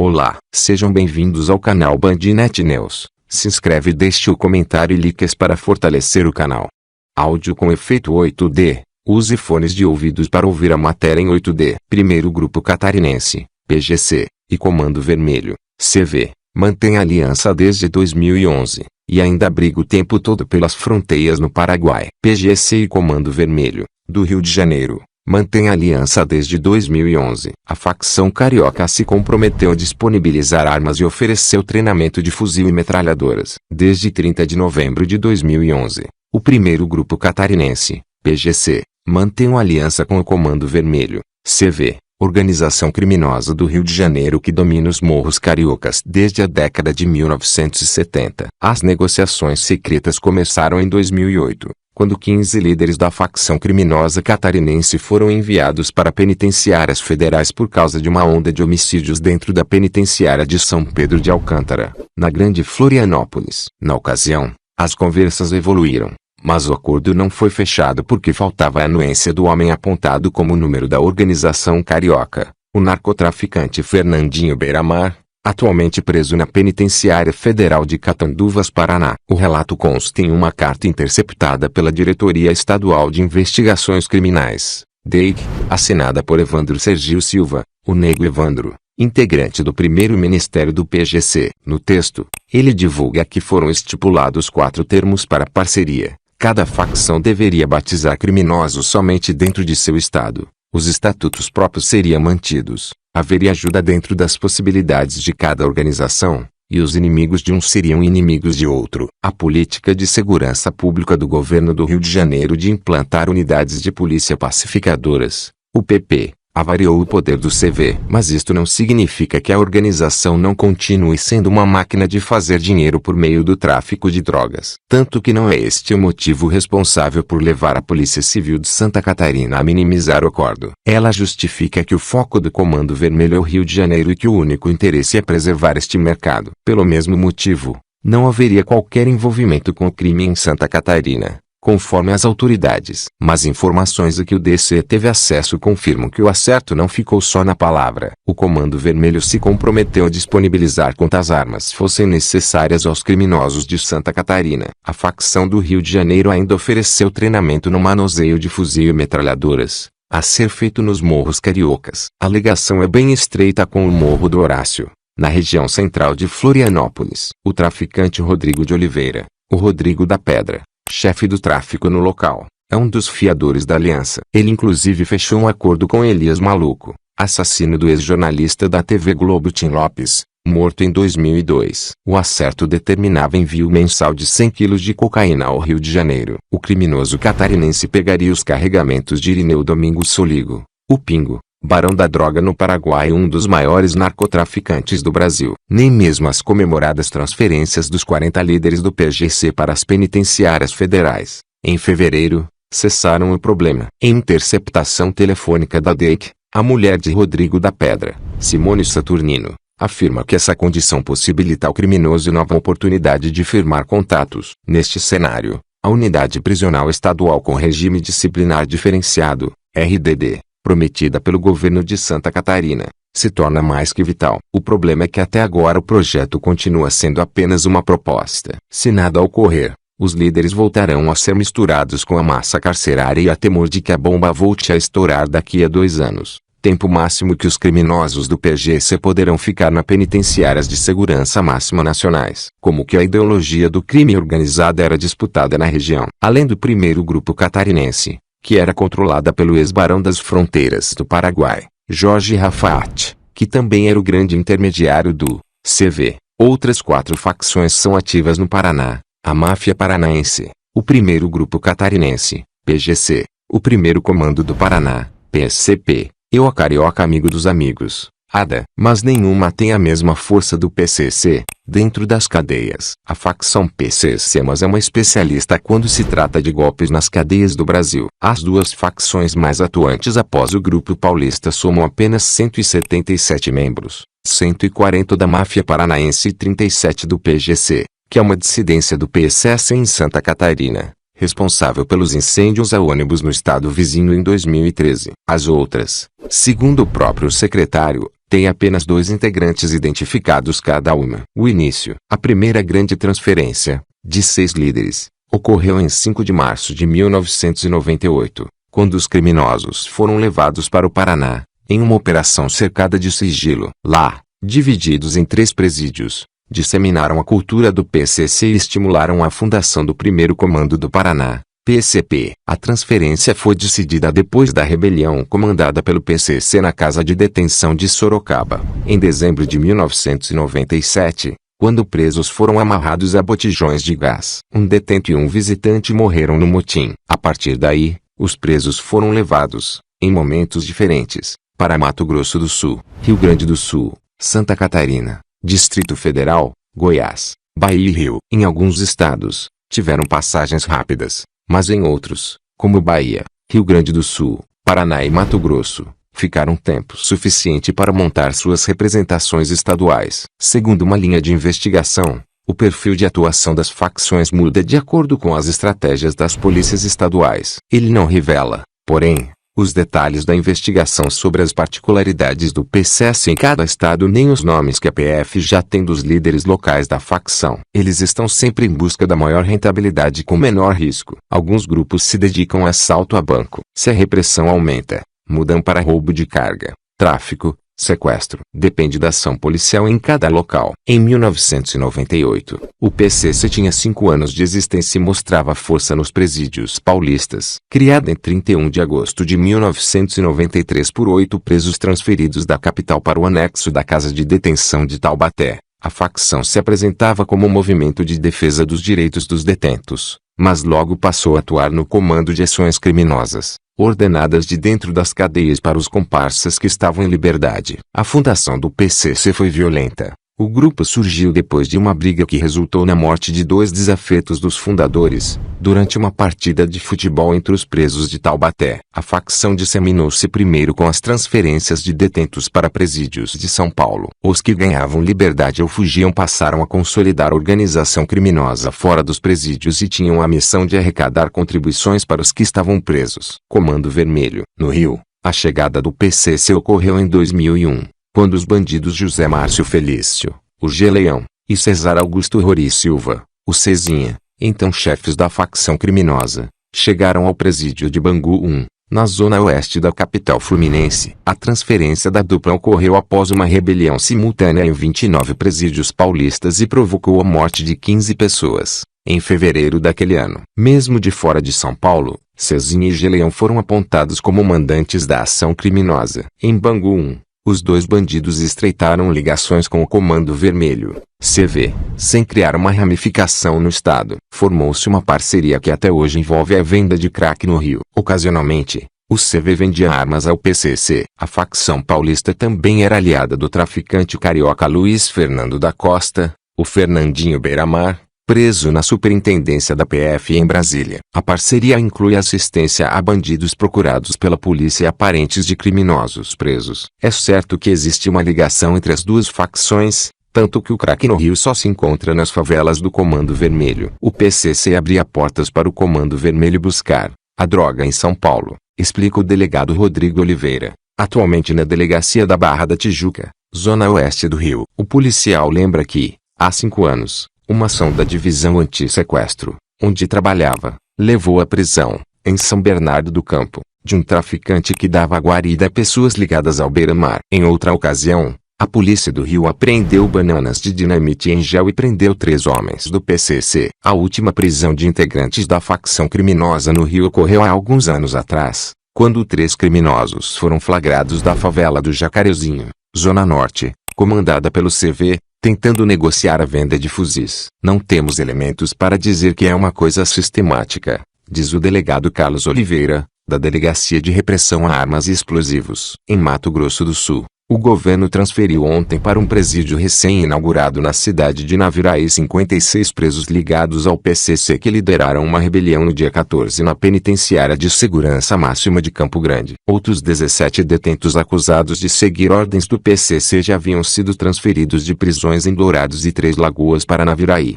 Olá, sejam bem-vindos ao canal Bandnet News. Se inscreve e deixe o comentário e likes para fortalecer o canal. Áudio com efeito 8D. Use fones de ouvidos para ouvir a matéria em 8D. Primeiro Grupo Catarinense, PGC, e Comando Vermelho, CV, mantém aliança desde 2011, e ainda briga o tempo todo pelas fronteiras no Paraguai. PGC e Comando Vermelho, do Rio de Janeiro, mantém aliança desde 2011. A facção carioca se comprometeu a disponibilizar armas e ofereceu treinamento de fuzil e metralhadoras. Desde 30 de novembro de 2011, o primeiro grupo catarinense, PGC, mantém uma aliança com o Comando Vermelho, CV, organização criminosa do Rio de Janeiro que domina os morros cariocas desde a década de 1970. As negociações secretas começaram em 2008. Quando 15 líderes da facção criminosa catarinense foram enviados para penitenciárias federais por causa de uma onda de homicídios dentro da penitenciária de São Pedro de Alcântara, na Grande Florianópolis. Na ocasião, as conversas evoluíram, mas o acordo não foi fechado porque faltava a anuência do homem apontado como número da organização carioca, o narcotraficante Fernandinho Beiramar, atualmente preso na Penitenciária Federal de Catanduvas, Paraná. O relato consta em uma carta interceptada pela Diretoria Estadual de Investigações Criminais, DEIC, assinada por Evandro Sergio Silva, o Nego Evandro, integrante do primeiro ministério do PGC. No texto, ele divulga que foram estipulados 4 termos para parceria. Cada facção deveria batizar criminosos somente dentro de seu estado. Os estatutos próprios seriam mantidos. Haveria ajuda dentro das possibilidades de cada organização, e os inimigos de um seriam inimigos de outro. A política de segurança pública do governo do Rio de Janeiro de implantar unidades de polícia pacificadoras, UPP, avariou o poder do CV. Mas isto não significa que a organização não continue sendo uma máquina de fazer dinheiro por meio do tráfico de drogas. Tanto que não é este o motivo responsável por levar a Polícia Civil de Santa Catarina a minimizar o acordo. Ela justifica que o foco do Comando Vermelho é o Rio de Janeiro e que o único interesse é preservar este mercado. Pelo mesmo motivo, não haveria qualquer envolvimento com o crime em Santa Catarina, conforme as autoridades. Mas informações a que o DC teve acesso confirmam que o acerto não ficou só na palavra. O Comando Vermelho se comprometeu a disponibilizar quantas armas fossem necessárias aos criminosos de Santa Catarina. A facção do Rio de Janeiro ainda ofereceu treinamento no manuseio de fuzil e metralhadoras, a ser feito nos morros cariocas. A ligação é bem estreita com o Morro do Horácio, na região central de Florianópolis. O traficante Rodrigo de Oliveira, o Rodrigo da Pedra, chefe do tráfico no local, é um dos fiadores da aliança. Ele inclusive fechou um acordo com Elias Maluco, assassino do ex-jornalista da TV Globo Tim Lopes, morto em 2002. O acerto determinava envio mensal de 100 quilos de cocaína ao Rio de Janeiro. O criminoso catarinense pegaria os carregamentos de Irineu Domingos Soligo, o Pingo, barão da droga no Paraguai e um dos maiores narcotraficantes do Brasil. Nem mesmo as comemoradas transferências dos 40 líderes do PGC para as penitenciárias federais, em fevereiro, cessaram o problema. Em interceptação telefônica da DEIC, a mulher de Rodrigo da Pedra, Simone Saturnino, afirma que essa condição possibilita ao criminoso nova oportunidade de firmar contatos. Neste cenário, a Unidade Prisional Estadual com Regime Disciplinar Diferenciado, RDD, prometida pelo governo de Santa Catarina, se torna mais que vital. O problema é que até agora o projeto continua sendo apenas uma proposta. Se nada ocorrer, os líderes voltarão a ser misturados com a massa carcerária e há temor de que a bomba volte a estourar daqui a 2 anos, tempo máximo que os criminosos do PGC poderão ficar na penitenciárias de segurança máxima nacionais. Como que a ideologia do crime organizado era disputada na região. Além do primeiro grupo catarinense, que era controlada pelo ex-barão das fronteiras do Paraguai, Jorge Rafat, que também era o grande intermediário do CV. Outras 4 facções são ativas no Paraná: a Máfia Paranaense, o primeiro grupo catarinense, PGC, o primeiro comando do Paraná, PSCP, e o Carioca Amigo dos Amigos, ADA. Mas nenhuma tem a mesma força do PCC, dentro das cadeias. A facção PCC é uma especialista quando se trata de golpes nas cadeias do Brasil. As 2 facções mais atuantes após o Grupo Paulista somam apenas 177 membros, 140 da Máfia Paranaense e 37 do PGC, que é uma dissidência do PSS em Santa Catarina, responsável pelos incêndios a ônibus no estado vizinho em 2013. As outras, segundo o próprio secretário, tem apenas 2 integrantes identificados cada uma. O início. A primeira grande transferência, de 6 líderes, ocorreu em 5 de março de 1998, quando os criminosos foram levados para o Paraná, em uma operação cercada de sigilo. Lá, divididos em 3 presídios, disseminaram a cultura do PCC e estimularam a fundação do primeiro Comando do Paraná, PCP. A transferência foi decidida depois da rebelião comandada pelo PCC na Casa de Detenção de Sorocaba, em dezembro de 1997, quando presos foram amarrados a botijões de gás. Um detento e um visitante morreram no motim. A partir daí, os presos foram levados, em momentos diferentes, para Mato Grosso do Sul, Rio Grande do Sul, Santa Catarina, Distrito Federal, Goiás, Bahia e Rio. Em alguns estados, tiveram passagens rápidas, mas em outros, como Bahia, Rio Grande do Sul, Paraná e Mato Grosso, ficaram tempo suficiente para montar suas representações estaduais. Segundo uma linha de investigação, o perfil de atuação das facções muda de acordo com as estratégias das polícias estaduais. Ele não revela, porém, os detalhes da investigação sobre as particularidades do PCC em cada estado nem os nomes que a PF já tem dos líderes locais da facção. Eles estão sempre em busca da maior rentabilidade com menor risco. Alguns grupos se dedicam a assalto a banco. Se a repressão aumenta, mudam para roubo de carga, tráfico, sequestro. Depende da ação policial em cada local. Em 1998, o PCC tinha 5 anos de existência e mostrava força nos presídios paulistas. Criada em 31 de agosto de 1993 por 8 presos transferidos da capital para o anexo da Casa de Detenção de Taubaté, a facção se apresentava como um movimento de defesa dos direitos dos detentos, mas logo passou a atuar no comando de ações criminosas, ordenadas de dentro das cadeias para os comparsas que estavam em liberdade. A fundação do PCC foi violenta. O grupo surgiu depois de uma briga que resultou na morte de 2 desafetos dos fundadores, durante uma partida de futebol entre os presos de Taubaté. A facção disseminou-se primeiro com as transferências de detentos para presídios de São Paulo. Os que ganhavam liberdade ou fugiam passaram a consolidar a organização criminosa fora dos presídios e tinham a missão de arrecadar contribuições para os que estavam presos. Comando Vermelho. No Rio, a chegada do PCC ocorreu em 2001. Quando os bandidos José Márcio Felício, o G-Leão, e Cesar Augusto Rory Silva, o Cezinha, então chefes da facção criminosa, chegaram ao presídio de Bangu 1, na zona oeste da capital fluminense. A transferência da dupla ocorreu após uma rebelião simultânea em 29 presídios paulistas e provocou a morte de 15 pessoas, em fevereiro daquele ano. Mesmo de fora de São Paulo, Cezinha e G-Leão foram apontados como mandantes da ação criminosa. Em Bangu 1, os 2 bandidos estreitaram ligações com o Comando Vermelho, CV, sem criar uma ramificação no estado. Formou-se uma parceria que até hoje envolve a venda de crack no Rio. Ocasionalmente, o CV vendia armas ao PCC. A facção paulista também era aliada do traficante carioca Luiz Fernando da Costa, o Fernandinho Beiramar, preso na superintendência da PF em Brasília. A parceria inclui assistência a bandidos procurados pela polícia e a parentes de criminosos presos. É certo que existe uma ligação entre as duas facções, tanto que o crack no Rio só se encontra nas favelas do Comando Vermelho. O PCC abria portas para o Comando Vermelho buscar a droga em São Paulo, explica o delegado Rodrigo Oliveira, atualmente na delegacia da Barra da Tijuca, zona oeste do Rio. O policial lembra que, há 5 anos, uma ação da divisão anti-sequestro, onde trabalhava, levou à prisão, em São Bernardo do Campo, de um traficante que dava guarida a pessoas ligadas ao Beiramar. Em outra ocasião, a polícia do Rio apreendeu bananas de dinamite em gel e prendeu 3 homens do PCC. A última prisão de integrantes da facção criminosa no Rio ocorreu há alguns anos atrás, quando 3 criminosos foram flagrados da favela do Jacarezinho, Zona Norte, comandada pelo CV, tentando negociar a venda de fuzis. Não temos elementos para dizer que é uma coisa sistemática, diz o delegado Carlos Oliveira, da Delegacia de Repressão a Armas e Explosivos. Em Mato Grosso do Sul, o governo transferiu ontem para um presídio recém-inaugurado na cidade de Naviraí 56 presos ligados ao PCC que lideraram uma rebelião no dia 14 na penitenciária de segurança máxima de Campo Grande. Outros 17 detentos acusados de seguir ordens do PCC já haviam sido transferidos de prisões em Dourados e Três Lagoas para Naviraí.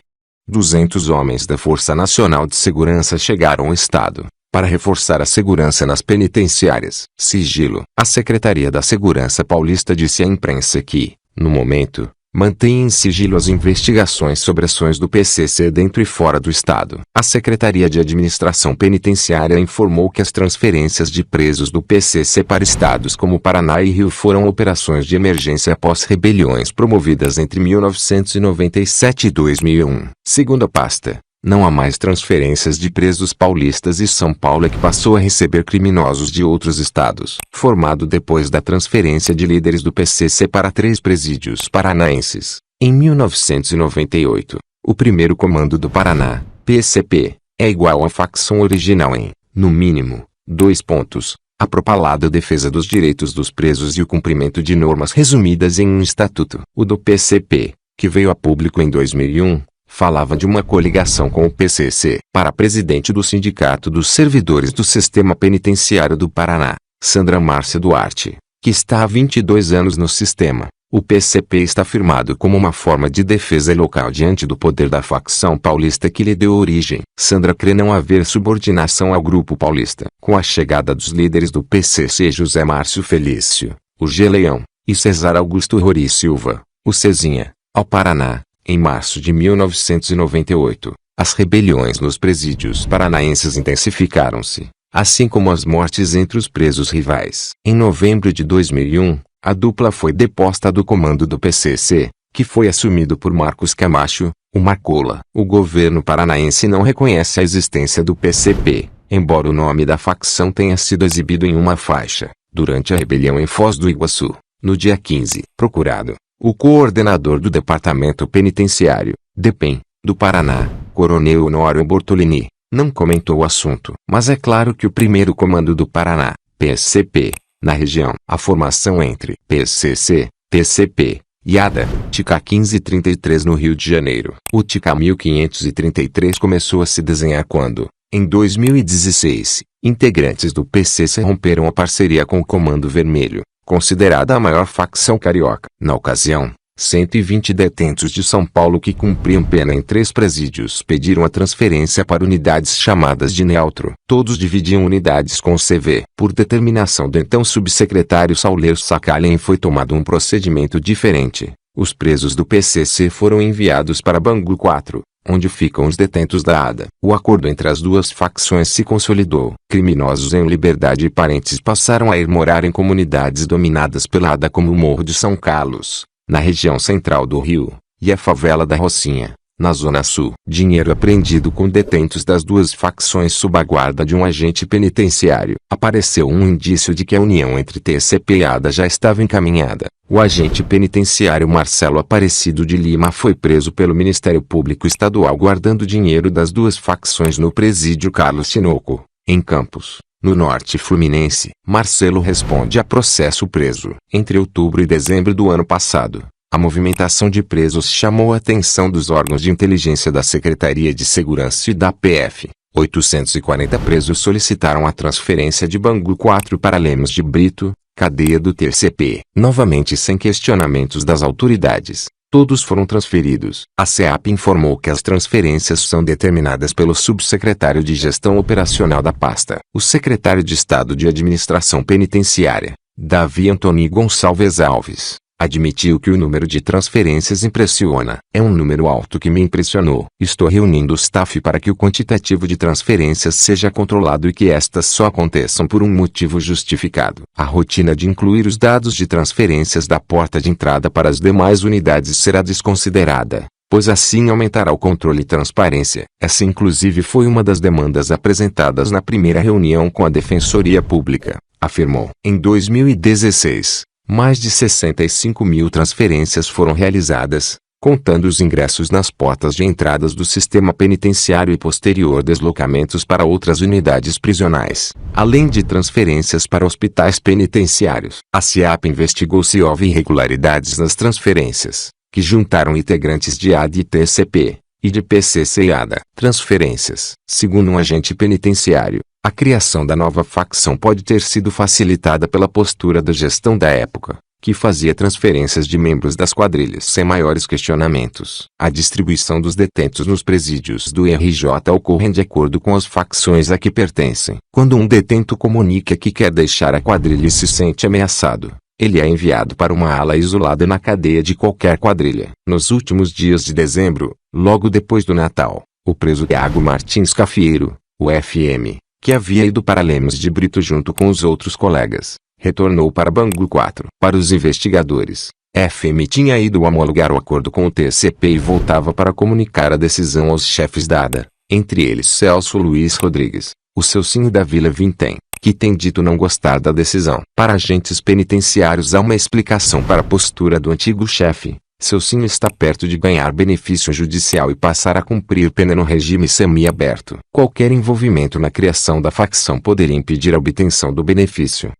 200 homens da Força Nacional de Segurança chegaram ao estado, para reforçar a segurança nas penitenciárias. Sigilo. A Secretaria da Segurança Paulista disse à imprensa que, no momento, mantém em sigilo as investigações sobre ações do PCC dentro e fora do Estado. A Secretaria de Administração Penitenciária informou que as transferências de presos do PCC para estados como Paraná e Rio foram operações de emergência após rebeliões promovidas entre 1997 e 2001. Segundo a pasta, não há mais transferências de presos paulistas e São Paulo é que passou a receber criminosos de outros estados. Formado depois da transferência de líderes do PCC para 3 presídios paranaenses, em 1998, o primeiro comando do Paraná, PCP, é igual à facção original em, no mínimo, 2 pontos. A propalada defesa dos direitos dos presos e o cumprimento de normas resumidas em um estatuto. O do PCP, que veio a público em 2001, falava de uma coligação com o PCC. Para a presidente do Sindicato dos Servidores do Sistema Penitenciário do Paraná, Sandra Márcia Duarte, que está há 22 anos no sistema, o PCP está firmado como uma forma de defesa local diante do poder da facção paulista que lhe deu origem. Sandra crê não haver subordinação ao grupo paulista. Com a chegada dos líderes do PCC José Márcio Felício, o G. Leão, e Cesar Augusto Rori Silva, o Cezinha, ao Paraná, em março de 1998, as rebeliões nos presídios paranaenses intensificaram-se, assim como as mortes entre os presos rivais. Em novembro de 2001, a dupla foi deposta do comando do PCC, que foi assumido por Marcos Camacho, o Marcola. O governo paranaense não reconhece a existência do PCP, embora o nome da facção tenha sido exibido em uma faixa, durante a rebelião em Foz do Iguaçu, no dia 15. Procurado, o coordenador do Departamento Penitenciário, DEPEN, do Paraná, Coronel Honório Bortolini, não comentou o assunto. Mas é claro que o primeiro comando do Paraná, PCP, na região, a formação entre PCC, PCP e ADA, TICA 1533 no Rio de Janeiro. O TICA 1533 começou a se desenhar quando, em 2016, integrantes do PCC romperam a parceria com o Comando Vermelho, considerada a maior facção carioca. Na ocasião, 120 detentos de São Paulo que cumpriam pena em 3 presídios pediram a transferência para unidades chamadas de neutro. Todos dividiam unidades com o CV. Por determinação do então subsecretário Sauler Sacalhem foi tomado um procedimento diferente. Os presos do PCC foram enviados para Bangu 4, onde ficam os detentos da ADA. O acordo entre as duas facções se consolidou. Criminosos em liberdade e parentes passaram a ir morar em comunidades dominadas pela ADA como o Morro de São Carlos, na região central do Rio, e a favela da Rocinha, na Zona Sul. Dinheiro apreendido com detentos das duas facções sob a guarda de um agente penitenciário. Apareceu um indício de que a união entre TCP e ADA já estava encaminhada. O agente penitenciário Marcelo Aparecido de Lima foi preso pelo Ministério Público Estadual guardando dinheiro das duas facções no presídio Carlos Tinoco, em Campos, no norte fluminense. Marcelo responde a processo preso. Entre outubro e dezembro do ano passado, a movimentação de presos chamou a atenção dos órgãos de inteligência da Secretaria de Segurança e da PF. 840 presos solicitaram a transferência de Bangu 4 para Lemos de Brito, cadeia do TCP. Novamente sem questionamentos das autoridades, todos foram transferidos. A SEAP informou que as transferências são determinadas pelo subsecretário de Gestão Operacional da pasta. O secretário de Estado de Administração Penitenciária, Davi Antônio Gonçalves Alves, admitiu que o número de transferências impressiona. É um número alto que me impressionou. Estou reunindo o staff para que o quantitativo de transferências seja controlado e que estas só aconteçam por um motivo justificado. A rotina de incluir os dados de transferências da porta de entrada para as demais unidades será desconsiderada, pois assim aumentará o controle e transparência. Essa inclusive foi uma das demandas apresentadas na primeira reunião com a Defensoria Pública, afirmou. Em 2016, mais de 65 mil transferências foram realizadas, contando os ingressos nas portas de entradas do sistema penitenciário e posterior deslocamentos para outras unidades prisionais, além de transferências para hospitais penitenciários. A SEAP investigou se houve irregularidades nas transferências, que juntaram integrantes de ADA e TCP, e de PCC e ADA. Transferências. Segundo um agente penitenciário, a criação da nova facção pode ter sido facilitada pela postura da gestão da época, que fazia transferências de membros das quadrilhas sem maiores questionamentos. A distribuição dos detentos nos presídios do RJ ocorre de acordo com as facções a que pertencem. Quando um detento comunica que quer deixar a quadrilha e se sente ameaçado, ele é enviado para uma ala isolada na cadeia de qualquer quadrilha. Nos últimos dias de dezembro, logo depois do Natal, o preso Iago Martins Cafieiro, o FM, que havia ido para Lemos de Brito junto com os outros colegas, retornou para Bangu 4. Para os investigadores, FM tinha ido homologar o acordo com o TCP e voltava para comunicar a decisão aos chefes da ADA, entre eles Celso Luiz Rodrigues, o Celcinho da Vila Vintém, que tem dito não gostar da decisão. Para agentes penitenciários há uma explicação para a postura do antigo chefe. Celcinho está perto de ganhar benefício judicial e passar a cumprir pena no regime semiaberto. Qualquer envolvimento na criação da facção poderia impedir a obtenção do benefício.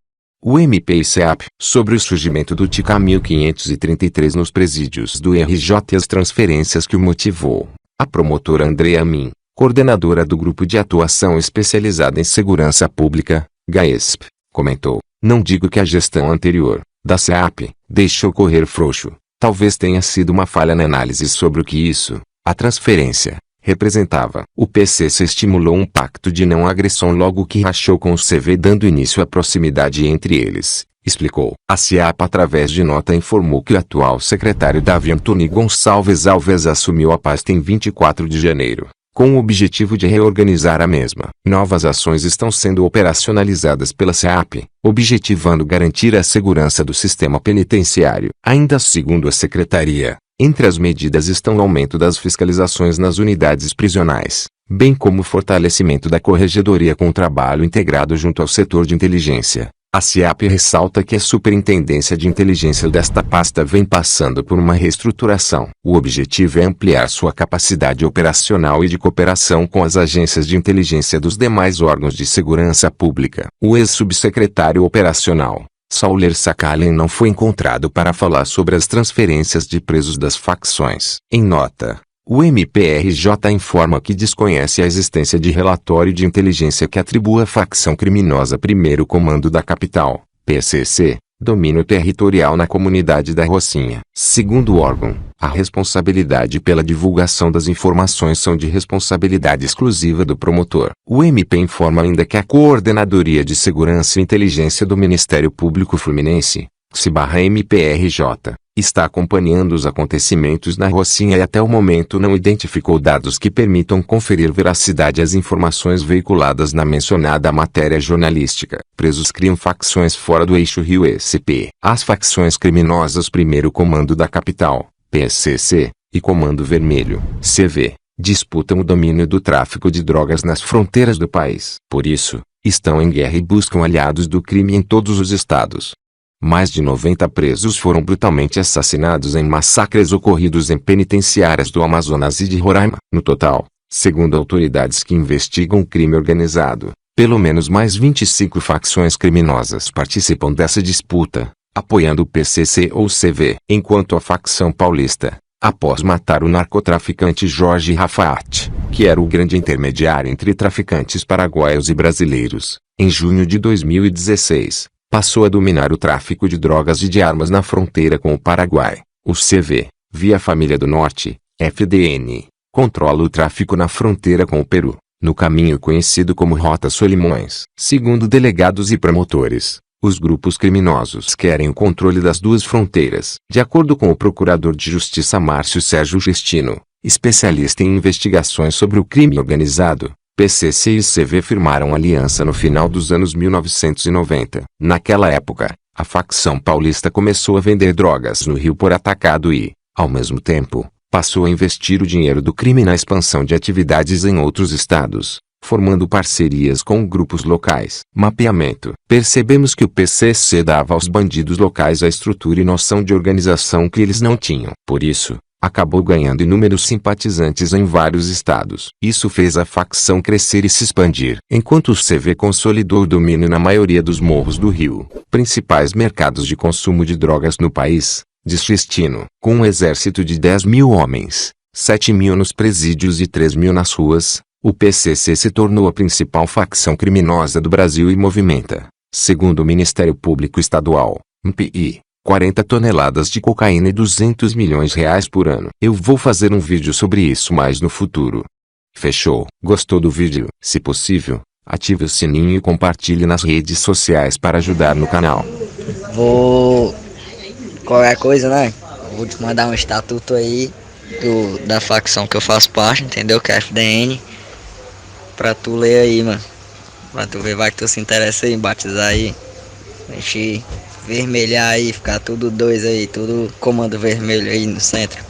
O MP e CEAP, sobre o surgimento do TICA 1533 nos presídios do RJ e as transferências que o motivou, a promotora Andrea Min, coordenadora do Grupo de Atuação Especializada em Segurança Pública, GAESP, comentou: "Não digo que a gestão anterior, da CEAP, deixou correr frouxo. Talvez tenha sido uma falha na análise sobre o que isso, a transferência, representava. O PCC estimulou um pacto de não agressão logo que rachou com o CV, dando início à proximidade entre eles", explicou. A CEAP, através de nota, informou que o atual secretário Davi Antônio Gonçalves Alves assumiu a pasta em 24 de janeiro, com o objetivo de reorganizar a mesma. Novas ações estão sendo operacionalizadas pela CEAP, objetivando garantir a segurança do sistema penitenciário. Ainda segundo a secretaria, entre as medidas estão o aumento das fiscalizações nas unidades prisionais, bem como o fortalecimento da corregedoria com o trabalho integrado junto ao setor de inteligência. A CEAP ressalta que a Superintendência de Inteligência desta pasta vem passando por uma reestruturação. O objetivo é ampliar sua capacidade operacional e de cooperação com as agências de inteligência dos demais órgãos de segurança pública. O ex-subsecretário operacional, Sauler Sakhalin, não foi encontrado para falar sobre as transferências de presos das facções. Em nota, o MPRJ informa que desconhece a existência de relatório de inteligência que atribua à facção criminosa Primeiro Comando da Capital, PCC, domínio territorial na comunidade da Rocinha. Segundo o órgão, a responsabilidade pela divulgação das informações são de responsabilidade exclusiva do promotor. O MP informa ainda que a Coordenadoria de Segurança e Inteligência do Ministério Público Fluminense, CSI/MPRJ, está acompanhando os acontecimentos na Rocinha e até o momento não identificou dados que permitam conferir veracidade às informações veiculadas na mencionada matéria jornalística. Presos criam facções fora do eixo Rio-SP. As facções criminosas Primeiro Comando da Capital, PCC, e Comando Vermelho, CV, disputam o domínio do tráfico de drogas nas fronteiras do país. Por isso, estão em guerra e buscam aliados do crime em todos os estados. Mais de 90 presos foram brutalmente assassinados em massacres ocorridos em penitenciárias do Amazonas e de Roraima. No total, segundo autoridades que investigam o crime organizado, pelo menos mais 25 facções criminosas participam dessa disputa, apoiando o PCC ou CV. Enquanto a facção paulista, após matar o narcotraficante Jorge Rafat, que era o grande intermediário entre traficantes paraguaios e brasileiros, em junho de 2016, passou a dominar o tráfico de drogas e de armas na fronteira com o Paraguai. O CV, via Família do Norte, FDN, controla o tráfico na fronteira com o Peru, no caminho conhecido como Rota Solimões. Segundo delegados e promotores, os grupos criminosos querem o controle das duas fronteiras. De acordo com o procurador de Justiça Márcio Sérgio Cristino, especialista em investigações sobre o crime organizado, PCC e CV firmaram aliança no final dos anos 1990. Naquela época, a facção paulista começou a vender drogas no Rio por atacado e, ao mesmo tempo, passou a investir o dinheiro do crime na expansão de atividades em outros estados, formando parcerias com grupos locais. Mapeamento. Percebemos que o PCC dava aos bandidos locais a estrutura e noção de organização que eles não tinham. Por isso, acabou ganhando inúmeros simpatizantes em vários estados. Isso fez a facção crescer e se expandir. Enquanto o CV consolidou o domínio na maioria dos morros do Rio, principais mercados de consumo de drogas no país, diz Cristino, com um exército de 10.000 homens, 7.000 nos presídios e 3.000 nas ruas, o PCC se tornou a principal facção criminosa do Brasil e movimenta, segundo o Ministério Público Estadual, MPI, 40 toneladas de cocaína e 200 milhões de reais por ano. Eu vou fazer um vídeo sobre isso mais no futuro. Fechou? Gostou do vídeo? Se possível, ative o sininho e compartilhe nas redes sociais para ajudar no canal. Qualquer coisa, né? Vou te mandar um estatuto aí da facção que eu faço parte, entendeu? Que é FDN. Pra tu ler aí, mano. Pra tu ver, vai que tu se interessa aí em batizar aí. A gente vermelhar aí, ficar tudo dois aí, tudo comando vermelho aí no centro.